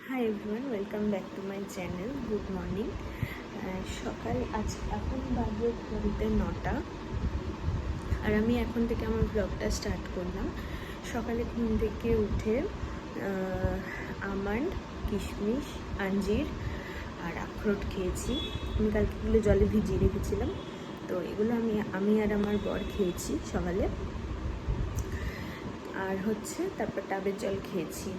Hi everyone, welcome back to my channel. Good morning. সকাল এখন বাজে ঘড়িতে 9টা, আর আমি এখন থেকে আমার ব্লগটা স্টার্ট করলাম। সকালে ঘুম থেকে উঠে আমন্ড, কিশমিশ, আঞ্জির আর আখরোট খেয়েছি। আমি কালকে এগুলো জলে ভিজিয়ে রেখেছিলাম, তো এগুলো আমি আর আমার বর খেয়েছি সকালে। আর তারপর ডাবের জল খেয়েছি,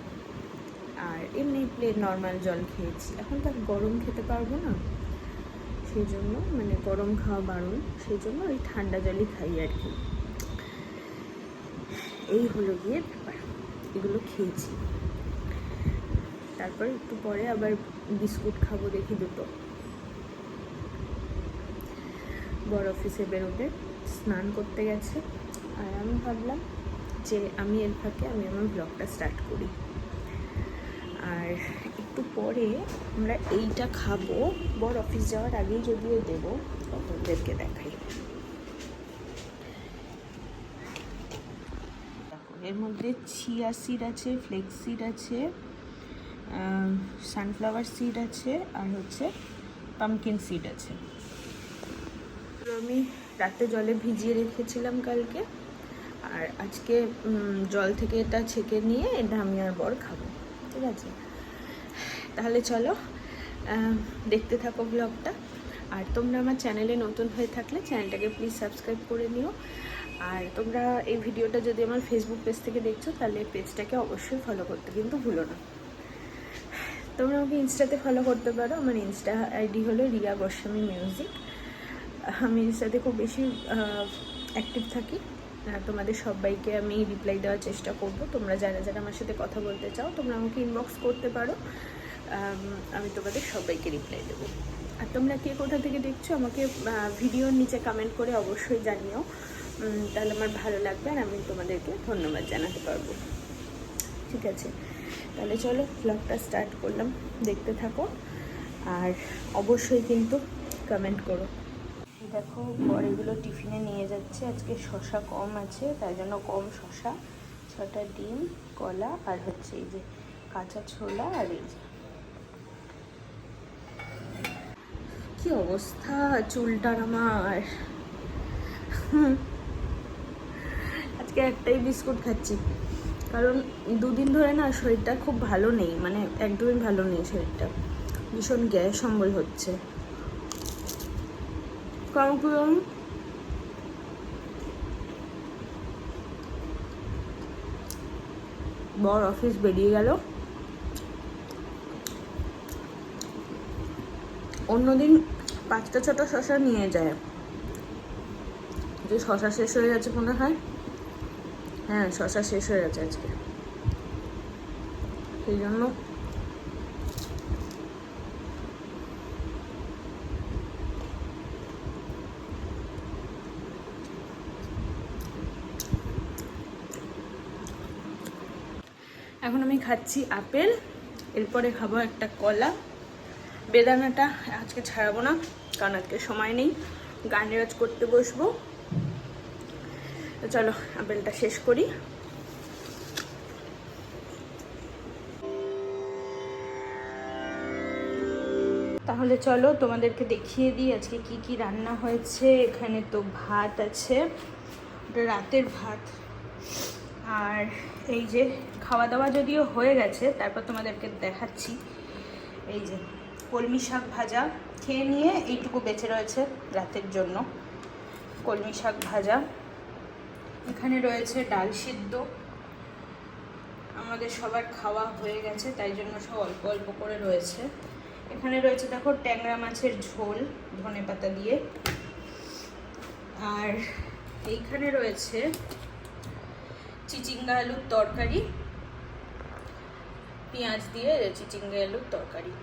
আর এমনি প্লেন নর্মাল জল খেয়েছি। এখন তো গরম খেতে পারবো না, সেই জন্য গরম খাওয়া বারণ, সেই জন্য ওই ঠান্ডা জলই খাই আর কি। এই হলো গিয়ে ব্যাপার, এগুলো খেয়েছি। তারপর একটু পরে আবার বিস্কুট খাবো দেখি দুটো। বড় অফিসে বেরোবে, স্নান করতে গেছে, আর আমি ভাবলাম যে আমি এর ফাঁকে আমি আমার ব্লগটা স্টার্ট করি। আর একটু পরে আমরা এইটা খাবো, বড় অফিস যাওয়ার আগেই যদিও দেবো, আপনাদেরকে দেখাই। এর মধ্যে চিয়া সিড আছে, ফ্লেক্স সিড আছে, সানফ্লাওয়ার সিড আছে, আর পামকিন সিড আছে। আমি রাতে জলে ভিজিয়ে রেখেছিলাম কালকে, আর আজকে জল থেকে এটা ছেঁকে নিয়ে এটা আমি আর বর খাবো। ঠিক আছে, তাহলে চলো দেখতে থাকো ব্লগটা। আর তোমরা আমার চ্যানেলে নতুন হয়ে থাকলে চ্যানেলটাকে প্লিজ সাবস্ক্রাইব করে নিও। আর তোমরা এই ভিডিওটা যদি আমার ফেসবুক পেজ থেকে দেখছো, তাহলে পেজটাকে অবশ্যই ফলো করতে কিন্তু ভুলো না। তোমরা আমাকে ইনস্টাতে ফলো করতে পারো, আমার ইনস্টা আইডি হলো রিয়া গোস্বামী মিউজিক। আমি ইনস্টাতে খুব বেশি অ্যাক্টিভ থাকি, তোমাদের সবাইকে আমি রিপ্লাই দেওয়ার চেষ্টা করব। তোমরা যারা যারা আমার সাথে কথা বলতে চাও, তোমরা আমাকে ইনবক্স করতে পারো, আমি তোমাদের সবাইকে রিপ্লাই দেবো। আর তোমরা কে কোথা থেকে দেখছো আমাকে ভিডিওর নিচে কমেন্ট করে অবশ্যই জানিও, তাহলে আমার ভালো লাগবে আর আমি তোমাদেরকে ধন্যবাদ জানাতে পারবো। ঠিক আছে, তাহলে চলো ব্লগটা স্টার্ট করলাম, দেখতে থাকো আর অবশ্যই কিন্তু কমেন্ট করো। দেখো বড়িগুলো টিফিনে নিয়ে যাচ্ছে, আজকে শসা কম আছে তাই জন্য কম শসা, 6টা ডিম, কলা, আর এই যে কাঁচা ছোলা। আর এই যে কি অবস্থা চুলটার আমার। আজকে একটাই বিস্কুট খাচ্ছি, কারণ 2 দিন ধরে না শরীরটা খুব ভালো নেই, একদমই ভালো নেই শরীরটা, ভীষণ গ্যাস অম্বল হচ্ছে। কারণ বর অফিস বেরিয়ে গেল। অন্যদিন 5টা 6টা শসা নিয়ে যায়, যে শসা শেষ হয়ে গেছে মনে হয়। হ্যাঁ, শসা শেষ হয়ে গেছে আজকে, সেই জন্য এখন আমি খাচ্ছি আপেল, এরপরে খাবো একটা কলা। বেদানাটা আজকে ছাড়াবো না, কারণ আজকে সময় নেই, গান রেওয়াজ করতে বসবো। তো চলো আপেলটা শেষ করি। তাহলে চলো তোমাদেরকে দেখিয়ে দিই আজকে কি কি রান্না হয়েছে। এখানে তো ভাত আছে, ওটা রাতের ভাত। আর এই যে খাওয়া দাওয়া যদিও হয়ে গেছে, তারপর তোমাদেরকে দেখাচ্ছি। এই যে কলমি শাক ভাজা খেয়ে নিয়ে এইটুকু বেঁচে রয়েছে রাতের জন্য, কলমি শাক ভাজা। এখানে রয়েছে ডাল সিদ্ধ, আমাদের সবার খাওয়া হয়ে গেছে তাই জন্য সব অল্প অল্প করে রয়েছে। এখানে রয়েছে দেখো ট্যাংরা মাছের ঝোল ধনেপাতা দিয়ে। আর এইখানে রয়েছে চিচিঙ্গা আলুর তরকারি, পেঁয়াজ দিয়ে চিচিঙ্গা আলুর তরকারি।